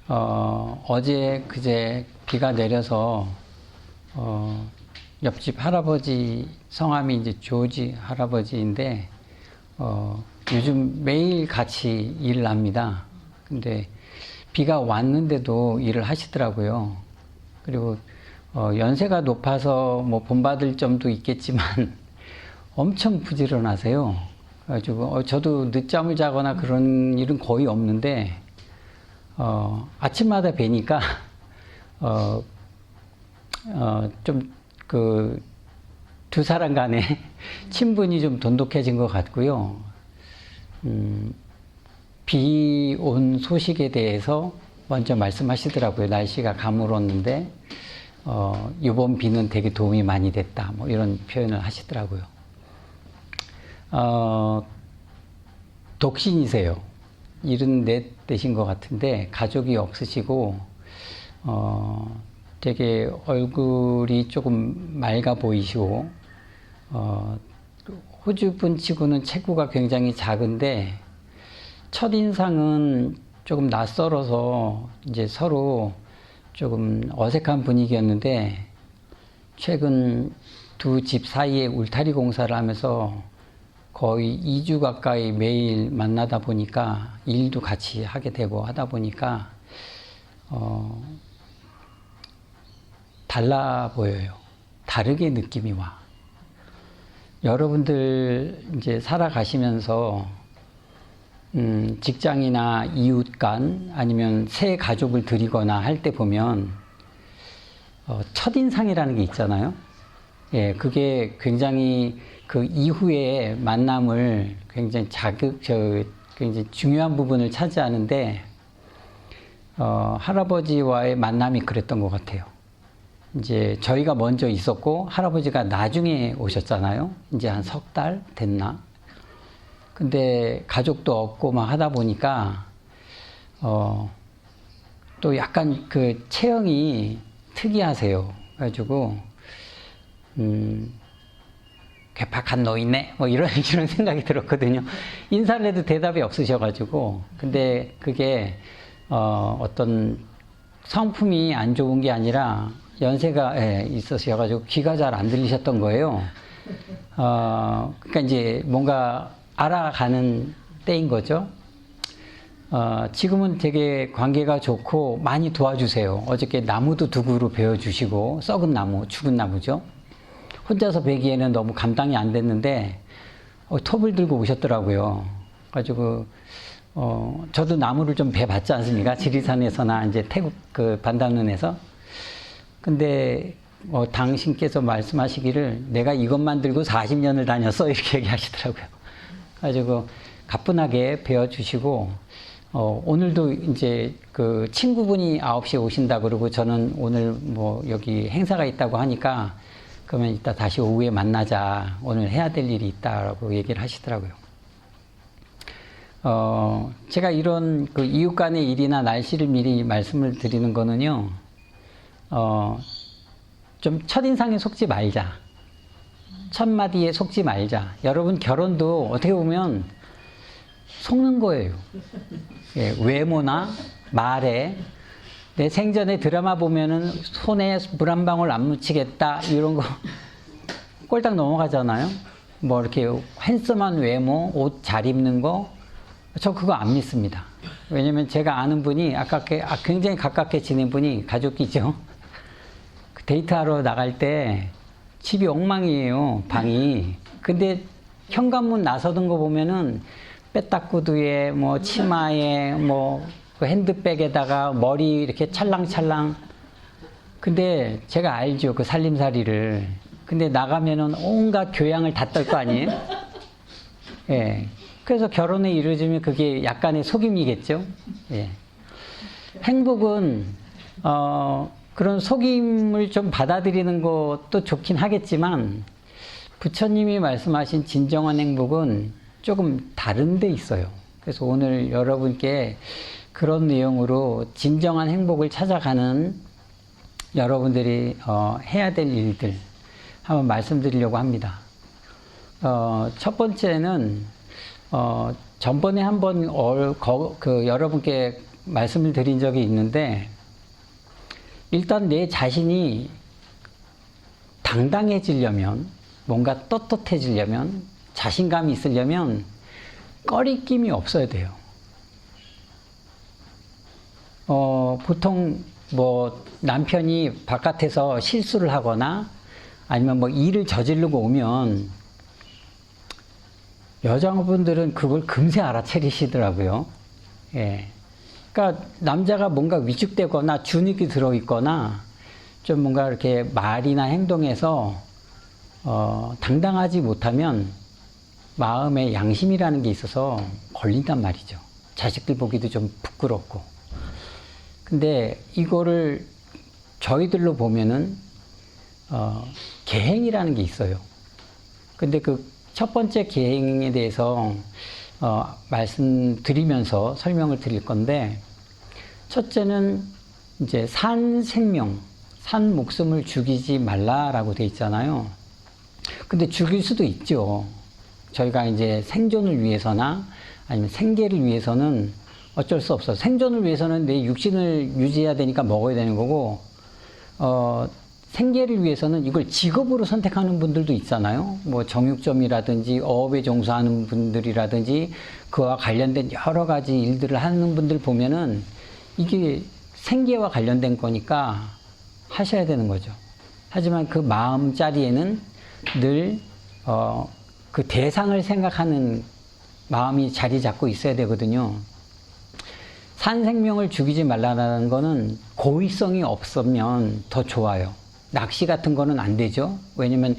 어제 그제 비가 내려서 옆집 할아버지 성함이 이제 조지 할아버지인데 요즘 매일 같이 일을 합니다. 근데 비가 왔는데도 일을 하시더라고요. 그리고 연세가 높아서 뭐 본받을 점도 있겠지만 엄청 부지런하세요. 그래가지고 저도 늦잠을 자거나 그런 일은 거의 없는데 아침마다 뵈니까 좀 그 두 사람 간에 친분이 좀 돈독해진 것 같고요. 비 온 소식에 대해서 먼저 말씀하시더라고요. 날씨가 가물었는데 이번 비는 되게 도움이 많이 됐다. 뭐 이런 표현을 하시더라고요. 독신이세요. 74 되신 것 같은데 가족이 없으시고 되게 얼굴이 조금 맑아 보이시고 호주분 치고는 체구가 굉장히 작은데 첫인상은 조금 낯설어서 이제 서로 조금 어색한 분위기였는데 최근 두 집 사이에 울타리 공사를 하면서 거의 2주 가까이 매일 만나다 보니까 일도 같이 하게 되고 하다 보니까 달라 보여요. 다르게 느낌이 와. 여러분들 이제 살아가시면서 직장이나 이웃 간 아니면 새 가족을 들이거나 할 때 보면 첫인상이라는 게 있잖아요. 예, 그게 굉장히 그 이후에 만남을 굉장히 굉장히 중요한 부분을 차지하는데 할아버지와의 만남이 그랬던 것 같아요. 이제 저희가 먼저 있었고 할아버지가 나중에 오셨잖아요. 이제 한 석 달 됐나? 근데 가족도 없고 막 하다 보니까 또 약간 그 체형이 특이하세요. 그래가지고 괴팍한 노인네 뭐 이런 생각이 들었거든요. 인사를 해도 대답이 없으셔가지고 근데 그게 어떤 성품이 안 좋은 게 아니라 연세가 있으셔가지고 귀가 잘 안 들리셨던 거예요. 그러니까 이제 뭔가 알아가는 때인 거죠. 지금은 되게 관계가 좋고 많이 도와주세요. 어저께 나무도 2그루 베어주시고 썩은 나무, 죽은 나무죠. 혼자서 베기에는 너무 감당이 안 됐는데 톱을 들고 오셨더라고요. 가지고 저도 나무를 좀 베봤지 않습니까? 지리산에서나 이제 태국 그 반담룬에서. 근데 당신께서 말씀하시기를 내가 이것만 들고 40년을 다녔어 이렇게 얘기하시더라고요. 가지고 가뿐하게 베어주시고 오늘도 이제 그 친구분이 9시에 오신다 그러고 저는 오늘 뭐 여기 행사가 있다고 하니까 그러면 이따 다시 오후에 만나자. 오늘 해야 될 일이 있다라고 얘기를 하시더라고요. 제가 이런 그 이웃 간의 일이나 날씨를 미리 말씀을 드리는 거는요, 좀 첫인상에 속지 말자. 첫마디에 속지 말자. 여러분 결혼도 어떻게 보면 속는 거예요. 예, 외모나 말에. 내 생전에 드라마 보면은 손에 물 한 방울 안 묻히겠다 이런 거 꼴딱 넘어가잖아요. 뭐 이렇게 핸섬한 외모, 옷 잘 입는 거, 저 그거 안 믿습니다. 왜냐면 제가 아는 분이 굉장히 가깝게 지낸 분이 가족이죠. 데이트하러 나갈 때 집이 엉망이에요, 방이. 근데 현관문 나서던 거 보면은 빼딱구두에 뭐 치마에 뭐 그 핸드백에다가 머리 이렇게 찰랑찰랑. 근데 제가 알죠, 그 살림살이를. 근데 나가면은 온갖 교양을 다 떨 거 아니에요? 예. 그래서 결혼에 이루어지면 그게 약간의 속임이겠죠? 예. 행복은, 그런 속임을 좀 받아들이는 것도 좋긴 하겠지만, 부처님이 말씀하신 진정한 행복은 조금 다른 데 있어요. 그래서 오늘 여러분께 그런 내용으로 진정한 행복을 찾아가는 여러분들이 해야 될 일들 한번 말씀드리려고 합니다. 첫 번째는 전번에 한번 여러분께 말씀을 드린 적이 있는데, 일단 내 자신이 당당해지려면, 뭔가 떳떳해지려면, 자신감이 있으려면 꺼리낌이 없어야 돼요. 보통 뭐 남편이 바깥에서 실수를 하거나 아니면 뭐 일을 저지르고 오면 여자분들은 그걸 금세 알아채리시더라고요. 예. 그러니까 남자가 뭔가 위축되거나 주눅이 들어있거나 좀 뭔가 이렇게 말이나 행동에서 당당하지 못하면 마음에 양심이라는 게 있어서 걸린단 말이죠. 자식들 보기도 좀 부끄럽고. 근데 이거를 저희들로 보면은 계행이라는 게 있어요. 근데 그 첫 번째 계행에 대해서 말씀드리면서 설명을 드릴 건데, 첫째는 이제 산 생명, 산 목숨을 죽이지 말라라고 돼 있잖아요. 근데 죽일 수도 있죠. 저희가 이제 생존을 위해서나 아니면 생계를 위해서는 어쩔 수 없어. 생존을 위해서는 내 육신을 유지해야 되니까 먹어야 되는 거고, 생계를 위해서는 이걸 직업으로 선택하는 분들도 있잖아요. 뭐 정육점이라든지 어업에 종사하는 분들이라든지 그와 관련된 여러 가지 일들을 하는 분들 보면은 이게 생계와 관련된 거니까 하셔야 되는 거죠. 하지만 그 마음자리에는 늘 그 대상을 생각하는 마음이 자리 잡고 있어야 되거든요. 산 생명을 죽이지 말라는 거는 고의성이 없으면 더 좋아요. 낚시 같은 거는 안 되죠. 왜냐면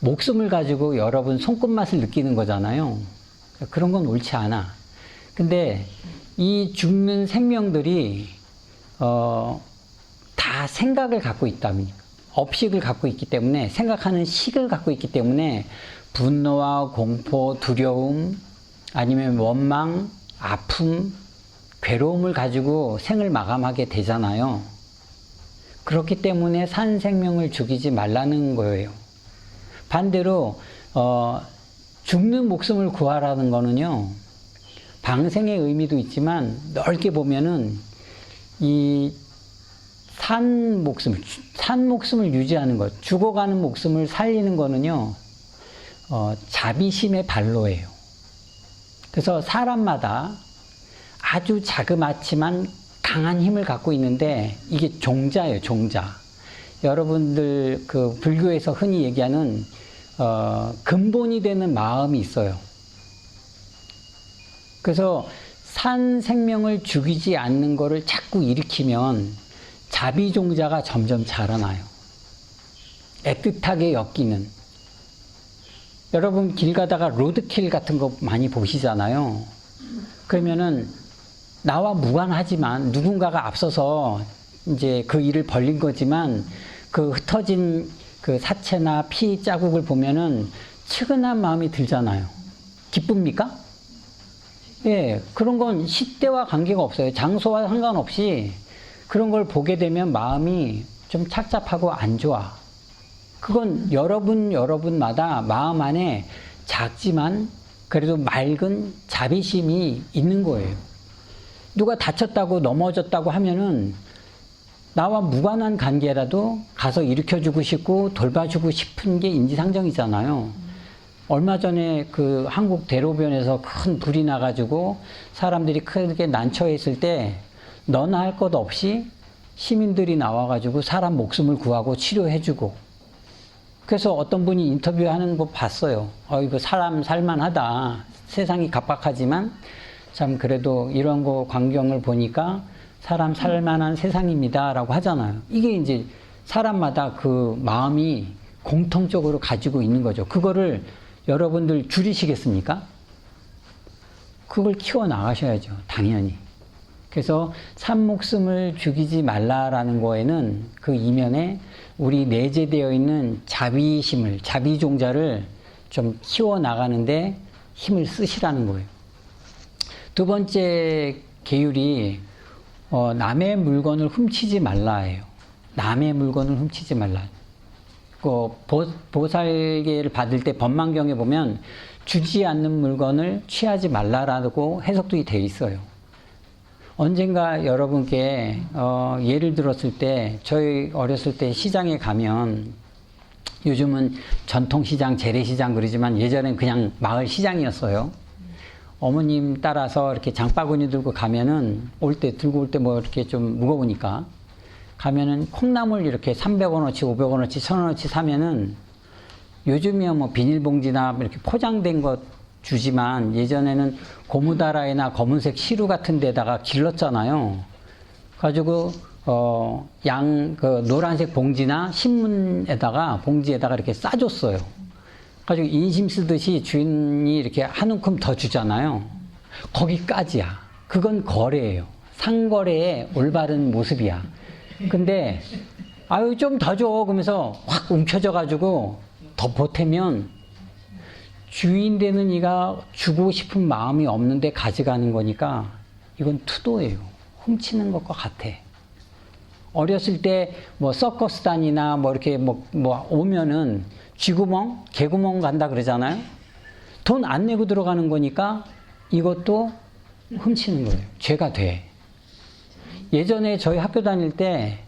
목숨을 가지고 여러분 손끝맛을 느끼는 거잖아요. 그런 건 옳지 않아. 근데 이 죽는 생명들이 다 생각을 갖고 있다면, 업식을 갖고 있기 때문에, 생각하는 식을 갖고 있기 때문에 분노와 공포, 두려움, 아니면 원망, 아픔, 괴로움을 가지고 생을 마감하게 되잖아요. 그렇기 때문에 산 생명을 죽이지 말라는 거예요. 반대로 죽는 목숨을 구하라는 거는요, 방생의 의미도 있지만 넓게 보면은 이 산 목숨을 유지하는 것, 죽어가는 목숨을 살리는 거는요, 자비심의 발로예요. 그래서 사람마다 아주 자그맣지만 강한 힘을 갖고 있는데 이게 종자예요, 종자. 여러분들 그 불교에서 흔히 얘기하는 근본이 되는 마음이 있어요. 그래서 산 생명을 죽이지 않는 거를 자꾸 일으키면 자비종자가 점점 자라나요. 애틋하게 엮이는. 여러분 길 가다가 로드킬 같은 거 많이 보시잖아요. 그러면은 나와 무관하지만 누군가가 앞서서 이제 그 일을 벌린 거지만 그 흩어진 그 사체나 피 자국을 보면은 측은한 마음이 들잖아요. 기쁩니까? 예, 그런 건 시대와 관계가 없어요. 장소와 상관없이 그런 걸 보게 되면 마음이 좀 착잡하고 안 좋아. 그건 여러분마다 마음 안에 작지만 그래도 맑은 자비심이 있는 거예요. 누가 다쳤다고 넘어졌다고 하면은 나와 무관한 관계라도 가서 일으켜주고 싶고 돌봐주고 싶은 게 인지상정이잖아요. 얼마 전에 그 한국 대로변에서 큰 불이 나가지고 사람들이 크게 난처했을 때 너나 할 것 없이 시민들이 나와가지고 사람 목숨을 구하고 치료해주고, 그래서 어떤 분이 인터뷰하는 거 봤어요. 이거 사람 살만하다. 세상이 각박하지만 참 그래도 이런 거 광경을 보니까 사람 살만한 세상입니다 라고 하잖아요. 이게 이제 사람마다 그 마음이 공통적으로 가지고 있는 거죠. 그거를 여러분들 줄이시겠습니까? 그걸 키워나가셔야죠. 당연히. 그래서 산 목숨을 죽이지 말라라는 거에는 그 이면에 우리 내재되어 있는 자비심을, 자비종자를 좀 키워나가는데 힘을 쓰시라는 거예요. 두 번째 계율이 남의 물건을 훔치지 말라예요. 남의 물건을 훔치지 말라. 보살계를 받을 때 법망경에 보면 주지 않는 물건을 취하지 말라라고 해석도 되어 있어요. 언젠가 여러분께 예를 들었을 때 저희 어렸을 때 시장에 가면 요즘은 전통시장, 재래시장 그러지만 예전엔 그냥 마을 시장이었어요. 어머님 따라서 이렇게 장바구니 들고 가면은 들고 올 때 뭐 이렇게 좀 무거우니까 가면은 콩나물 이렇게 300원어치, 500원어치, 1000원어치 사면은 요즘이야 뭐 비닐봉지나 이렇게 포장된 것 주지만 예전에는 고무다라이나 검은색 시루 같은 데다가 길렀잖아요. 가지고 그 노란색 봉지나 신문에다가 봉지에다가 이렇게 싸줬어요. 가지고 인심 쓰듯이 주인이 이렇게 한 움큼 더 주잖아요. 거기까지야. 그건 거래예요. 상거래의 올바른 모습이야. 근데 아유 좀 더 줘 그러면서 확 움켜져 가지고 더 보태면 주인 되는 이가 주고 싶은 마음이 없는데 가져가는 거니까 이건 투도예요. 훔치는 것과 같아. 어렸을 때 뭐 서커스단이나 뭐 이렇게 뭐 오면은 쥐구멍, 개구멍 간다 그러잖아요. 돈 안 내고 들어가는 거니까 이것도 훔치는 거예요. 죄가 돼. 예전에 저희 학교 다닐 때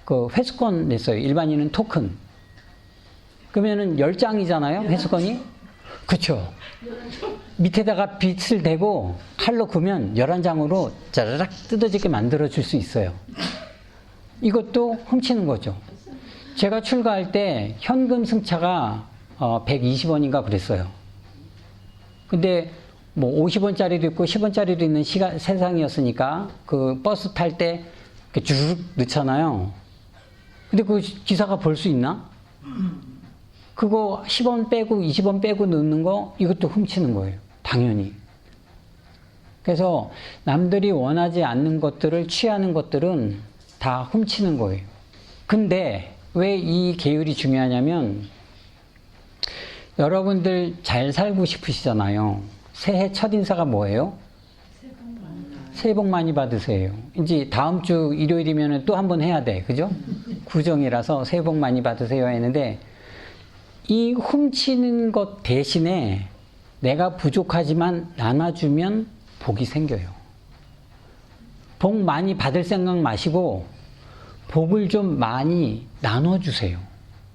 그 회수권 냈어요. 일반인은 토큰. 그러면은 10장이잖아요. 회수권이. 그쵸. 밑에다가 빗을 대고 칼로 그으면 11장으로 짜라락 뜯어지게 만들어 줄 수 있어요. 이것도 훔치는 거죠. 제가 출가할 때 현금 승차가 120원인가 그랬어요. 근데 뭐 50원짜리도 있고 10원짜리도 있는 세상이었으니까 그 버스 탈 때 주르륵 넣잖아요. 근데 그 기사가 볼 수 있나? 그거 10원 빼고 20원 빼고 넣는 거 이것도 훔치는 거예요. 당연히. 그래서 남들이 원하지 않는 것들을 취하는 것들은 다 훔치는 거예요. 근데 왜 이 계율이 중요하냐면 여러분들 잘 살고 싶으시잖아요. 새해 첫 인사가 뭐예요? 새해 복 많이 받으세요. 이제 다음 주 일요일이면 또 한 번 해야 돼. 그죠? 구정이라서 새해 복 많이 받으세요 했는데 이 훔치는 것 대신에 내가 부족하지만 나눠주면 복이 생겨요. 복 많이 받을 생각 마시고 복을 좀 많이 나눠주세요.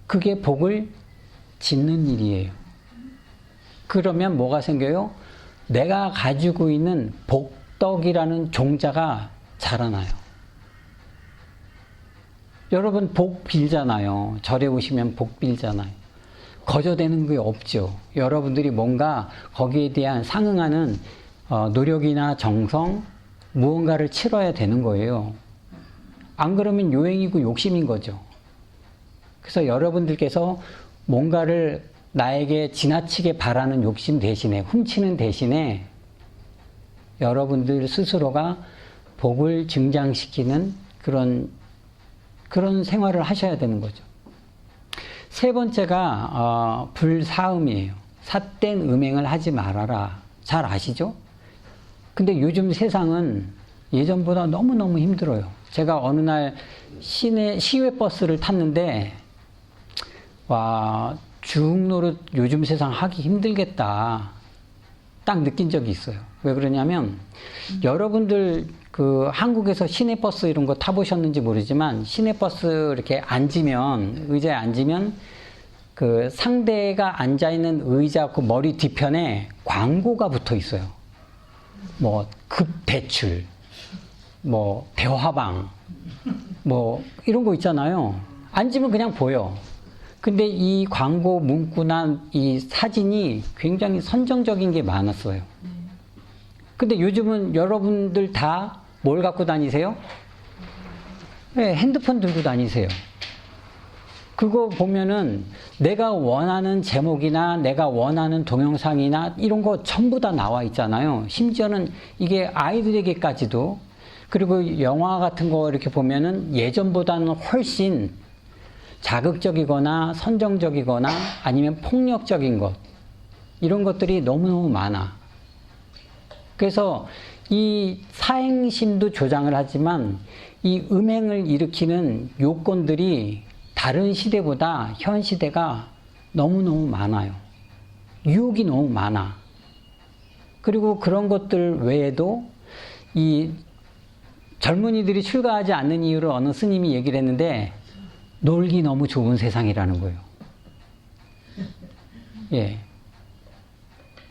그게 복을 짓는 일이에요. 그러면 뭐가 생겨요? 내가 가지고 있는 복덕이라는 종자가 자라나요. 여러분 복 빌잖아요. 절에 오시면 복 빌잖아요. 거저되는 게 없죠. 여러분들이 뭔가 거기에 대한 상응하는 노력이나 정성, 무언가를 치러야 되는 거예요. 안 그러면 요행이고 욕심인 거죠. 그래서 여러분들께서 뭔가를 나에게 지나치게 바라는 욕심 대신에, 훔치는 대신에 여러분들 스스로가 복을 증장시키는 그런 생활을 하셔야 되는 거죠. 세 번째가 불사음이에요. 삿된 음행을 하지 말아라. 잘 아시죠? 근데 요즘 세상은 예전보다 너무너무 힘들어요. 제가 어느 날 시외 버스를 탔는데 와 중노릇 요즘 세상 하기 힘들겠다 딱 느낀 적이 있어요. 왜 그러냐면 여러분들 그 한국에서 시내버스 이런 거 타보셨는지 모르지만 시내버스 이렇게 앉으면 의자에 앉으면 그 상대가 앉아있는 의자 그 머리 뒤편에 광고가 붙어 있어요. 뭐 급대출 뭐 대화방 뭐 이런 거 있잖아요. 앉으면 그냥 보여. 근데 이 광고 문구나 이 사진이 굉장히 선정적인 게 많았어요. 근데 요즘은 여러분들 다 뭘 갖고 다니세요? 네, 핸드폰 들고 다니세요. 그거 보면은 내가 원하는 제목이나 내가 원하는 동영상이나 이런 거 전부 다 나와 있잖아요. 심지어는 이게 아이들에게까지도. 그리고 영화 같은 거 이렇게 보면은 예전보다는 훨씬 자극적이거나 선정적이거나 아니면 폭력적인 것 이런 것들이 너무너무 많아. 그래서 이 사행심도 조장을 하지만 이 음행을 일으키는 요건들이 다른 시대보다 현 시대가 너무너무 많아요. 유혹이 너무 많아. 그리고 그런 것들 외에도 이 젊은이들이 출가하지 않는 이유를 어느 스님이 얘기를 했는데 놀기 너무 좋은 세상이라는 거예요. 예.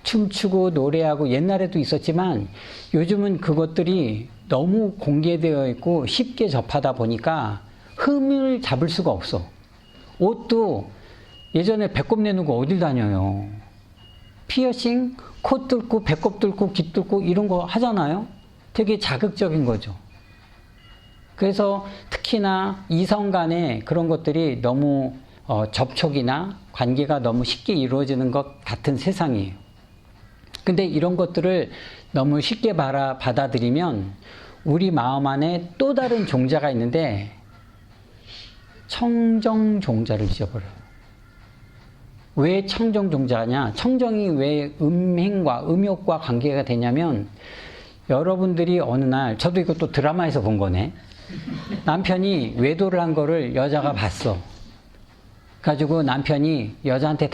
춤추고 노래하고 옛날에도 있었지만 요즘은 그것들이 너무 공개되어 있고 쉽게 접하다 보니까 흠을 잡을 수가 없어. 옷도 예전에 배꼽 내누고 어딜 다녀요. 피어싱, 코 뚫고 배꼽 뚫고 귀 뚫고 이런 거 하잖아요. 되게 자극적인 거죠. 그래서 특히나 이성 간에 그런 것들이 너무 접촉이나 관계가 너무 쉽게 이루어지는 것 같은 세상이에요. 근데 이런 것들을 너무 쉽게 받아들이면 우리 마음 안에 또 다른 종자가 있는데 청정종자를 잊어버려요. 왜 청정종자냐? 청정이 왜 음행과 음욕과 관계가 되냐면 여러분들이 어느 날, 저도 이것도 드라마에서 본 거네. 남편이 외도를 한 거를 여자가 봤어. 가지고 남편이 여자한테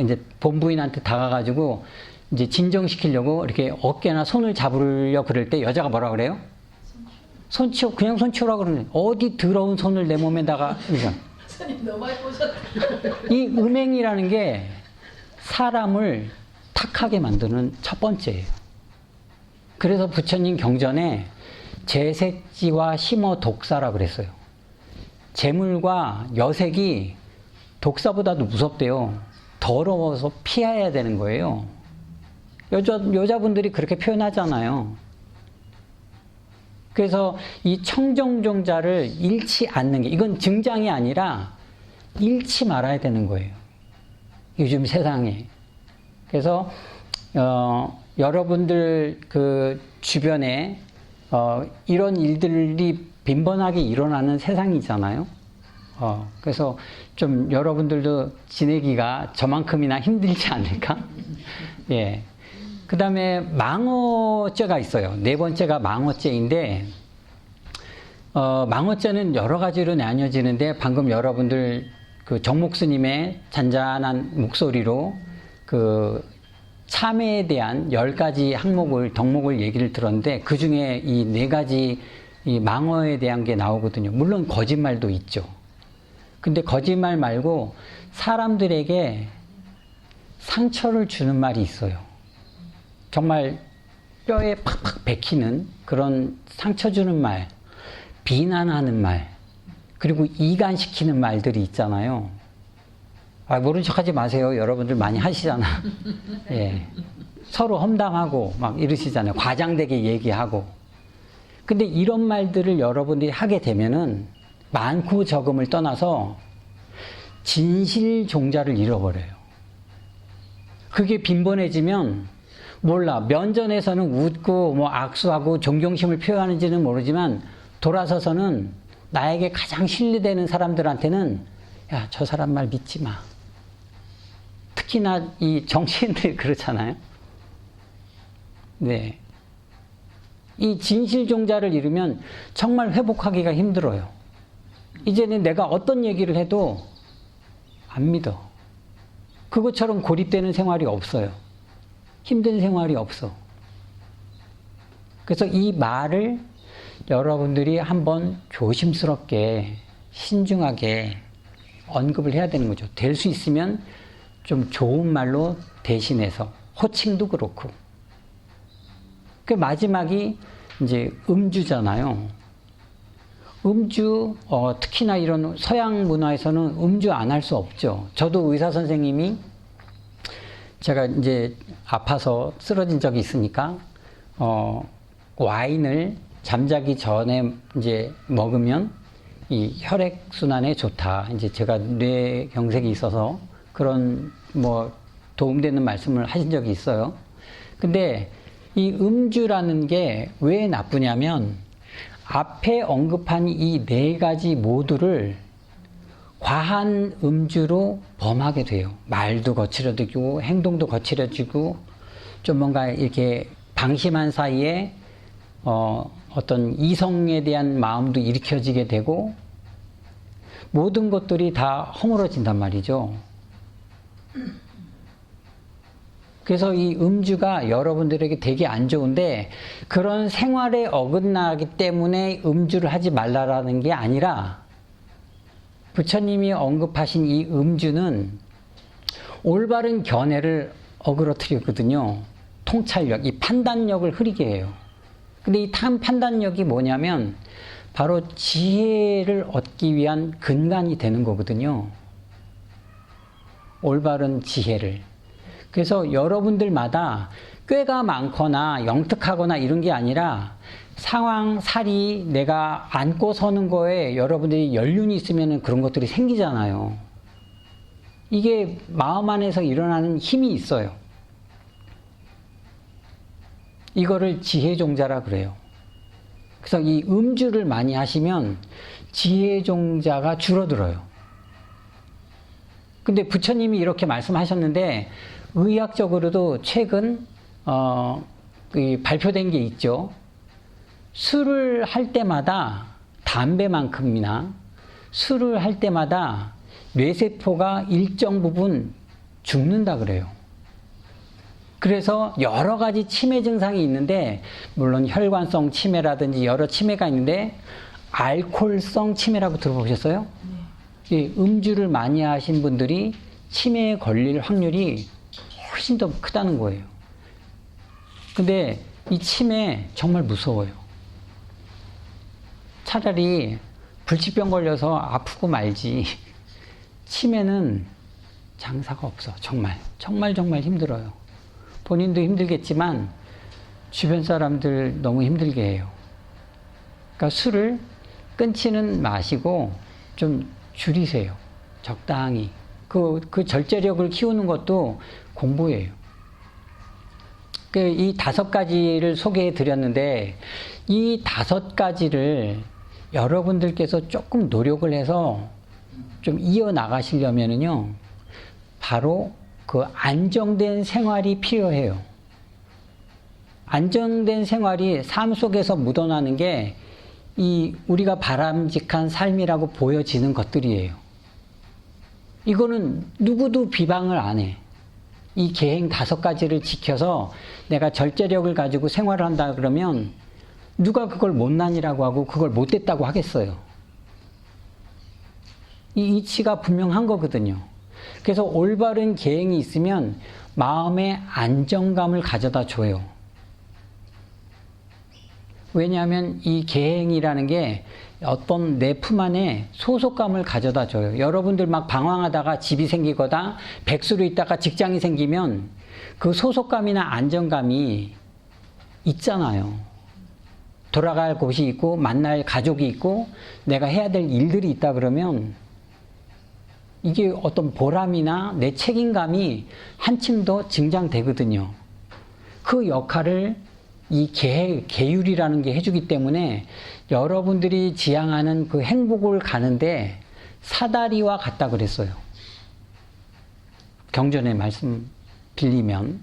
이제 본부인한테 다가가지고 이제 진정시키려고 이렇게 어깨나 손을 잡으려 그럴 때 여자가 뭐라 그래요? 손 치워, 그냥 손 치우라 그러는. 어디 더러운 손을 내 몸에다가. 손이 너무 많이 꽂았다. 이 음행이라는 게 사람을 탁하게 만드는 첫 번째예요. 그래서 부처님 경전에 재색지와 심어 독사라 그랬어요. 재물과 여색이 독사보다도 무섭대요. 더러워서 피해야 되는 거예요. 여자분들이 그렇게 표현하잖아요. 그래서 이 청정종자를 잃지 않는 게, 이건 증장이 아니라 잃지 말아야 되는 거예요. 요즘 세상에. 그래서 여러분들 그 주변에 이런 일들이 빈번하게 일어나는 세상이잖아요. 그래서 좀 여러분들도 지내기가 저만큼이나 힘들지 않을까? 예. 그 다음에 망어죄가 있어요. 네 번째가 망어죄인데, 망어죄는 여러 가지로 나뉘어지는데, 방금 여러분들 그 정목 스님의 잔잔한 목소리로 그 참회에 대한 10가지 덕목을 얘기를 들었는데, 그 중에 이 4가지 이 망어에 대한 게 나오거든요. 물론 거짓말도 있죠. 근데 거짓말 말고 사람들에게 상처를 주는 말이 있어요. 정말 뼈에 팍팍 박히는 그런 상처 주는 말, 비난하는 말, 그리고 이간시키는 말들이 있잖아요. 모른 척 하지 마세요. 여러분들 많이 하시잖아. 예. 서로 험담하고 막 이러시잖아요. 과장되게 얘기하고. 근데 이런 말들을 여러분들이 하게 되면은 많고 적음을 떠나서 진실 종자를 잃어버려요. 그게 빈번해지면 몰라. 면전에서는 웃고 뭐 악수하고 존경심을 표현하는지는 모르지만 돌아서서는 나에게 가장 신뢰되는 사람들한테는 야, 저 사람 말 믿지 마. 특히나 이 정치인들이 그렇잖아요. 네. 이 진실 종자를 잃으면 정말 회복하기가 힘들어요. 이제는 내가 어떤 얘기를 해도 안 믿어. 그것처럼 고립되는 생활이 없어요. 힘든 생활이 없어. 그래서 이 말을 여러분들이 한번 조심스럽게 신중하게 언급을 해야 되는 거죠. 될 수 있으면 좀 좋은 말로 대신해서 호칭도 그렇고. 그 마지막이 이제 음주잖아요. 음주, 특히나 이런 서양 문화에서는 음주 안 할 수 없죠. 저도 의사 선생님이 제가 이제 아파서 쓰러진 적이 있으니까, 와인을 잠자기 전에 이제 먹으면 이 혈액순환에 좋다. 이제 제가 뇌경색이 있어서 그런 뭐 도움되는 말씀을 하신 적이 있어요. 근데 이 음주라는 게 왜 나쁘냐면 앞에 언급한 이 4가지 모두를 과한 음주로 범하게 돼요. 말도 거칠어지고 행동도 거칠어지고 좀 뭔가 이렇게 방심한 사이에 어떤 이성에 대한 마음도 일으켜지게 되고 모든 것들이 다 허물어진단 말이죠. 그래서 이 음주가 여러분들에게 되게 안 좋은데 그런 생활에 어긋나기 때문에 음주를 하지 말라라는 게 아니라 부처님이 언급하신 이 음주는 올바른 견해를 어그러뜨리거든요. 통찰력, 이 판단력을 흐리게 해요. 근데 이 판단력이 뭐냐면 바로 지혜를 얻기 위한 근간이 되는 거거든요. 올바른 지혜를. 그래서 여러분들마다 꾀가 많거나 영특하거나 이런 게 아니라 상황, 살이 내가 안고 서는 거에 여러분들이 연륜이 있으면 그런 것들이 생기잖아요. 이게 마음 안에서 일어나는 힘이 있어요. 이거를 지혜종자라 그래요. 그래서 이 음주를 많이 하시면 지혜종자가 줄어들어요. 근데 부처님이 이렇게 말씀하셨는데 의학적으로도 최근 발표된 게 있죠. 술을 할 때마다 담배만큼이나 술을 할 때마다 뇌세포가 일정 부분 죽는다 그래요. 그래서 여러 가지 치매 증상이 있는데 물론 혈관성 치매라든지 여러 치매가 있는데 알코올성 치매라고 들어보셨어요? 네. 예, 음주를 많이 하신 분들이 치매에 걸릴 확률이 훨씬 더 크다는 거예요. 근데 이 치매 정말 무서워요. 차라리 불치병 걸려서 아프고 말지 치매는 장사가 없어. 정말 힘들어요. 본인도 힘들겠지만 주변 사람들 너무 힘들게 해요. 그러니까 술을 끊지는 마시고 좀 줄이세요. 적당히. 그 절제력을 키우는 것도 공부예요. 이 5가지를 소개해 드렸는데 이 5가지를 여러분들께서 조금 노력을 해서 좀 이어나가시려면은요, 바로 그 안정된 생활이 필요해요. 안정된 생활이 삶 속에서 묻어나는 게 이 우리가 바람직한 삶이라고 보여지는 것들이에요. 이거는 누구도 비방을 안 해. 이 계행 5가지를 지켜서 내가 절제력을 가지고 생활을 한다 그러면 누가 그걸 못난이라고 하고 그걸 못됐다고 하겠어요. 이 이치가 분명한 거거든요. 그래서 올바른 계행이 있으면 마음의 안정감을 가져다 줘요. 왜냐하면 이 계행이라는 게 어떤 내 품 안에 소속감을 가져다 줘요. 여러분들 막 방황하다가 집이 생기거나 백수로 있다가 직장이 생기면 그 소속감이나 안정감이 있잖아요. 돌아갈 곳이 있고 만날 가족이 있고 내가 해야 될 일들이 있다 그러면 이게 어떤 보람이나 내 책임감이 한층 더 증장되거든요. 그 역할을 이 계율이라는 게 해주기 때문에 여러분들이 지향하는 그 행복을 가는데 사다리와 같다 그랬어요. 경전의 말씀 빌리면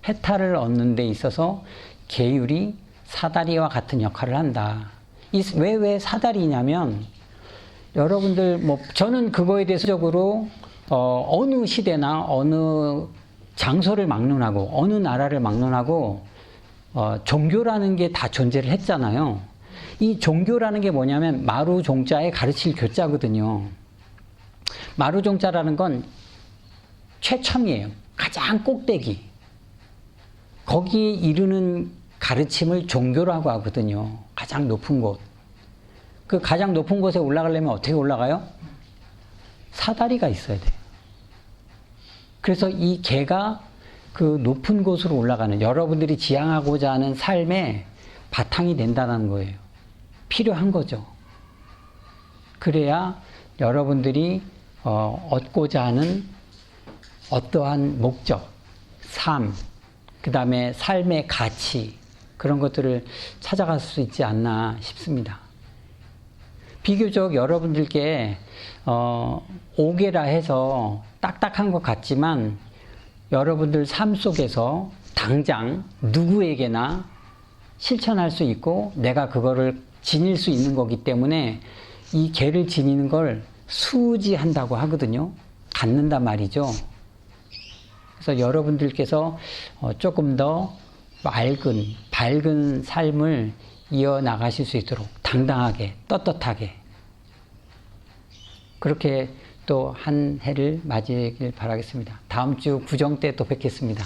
해탈을 얻는 데 있어서 계율이 사다리와 같은 역할을 한다. 왜 사다리냐면 여러분들 저는 그거에 대해서적으로 어느 시대나 어느 장소를 막론하고 어느 나라를 막론하고 종교라는 게 다 존재를 했잖아요. 이 종교라는 게 뭐냐면 마루종자에 가르칠 교자거든요. 마루종자라는 건 최첨이에요. 가장 꼭대기. 거기에 이르는 가르침을 종교라고 하거든요. 가장 높은 곳. 그 가장 높은 곳에 올라가려면 어떻게 올라가요? 사다리가 있어야 돼요. 그래서 이 개가 그 높은 곳으로 올라가는 여러분들이 지향하고자 하는 삶의 바탕이 된다는 거예요. 필요한 거죠. 그래야 여러분들이 얻고자 하는 어떠한 목적, 삶, 그 다음에 삶의 가치 그런 것들을 찾아갈 수 있지 않나 싶습니다. 비교적 여러분들께 오개라 해서 딱딱한 것 같지만 여러분들 삶 속에서 당장 누구에게나 실천할 수 있고 내가 그거를 지닐 수 있는 거기 때문에 이 개를 지니는 걸 수지한다고 하거든요. 갖는단 말이죠. 그래서 여러분들께서 조금 더 밝은 삶을 이어나가실 수 있도록 당당하게, 떳떳하게 그렇게 또 한 해를 맞이하길 바라겠습니다. 다음 주 구정 때 또 뵙겠습니다.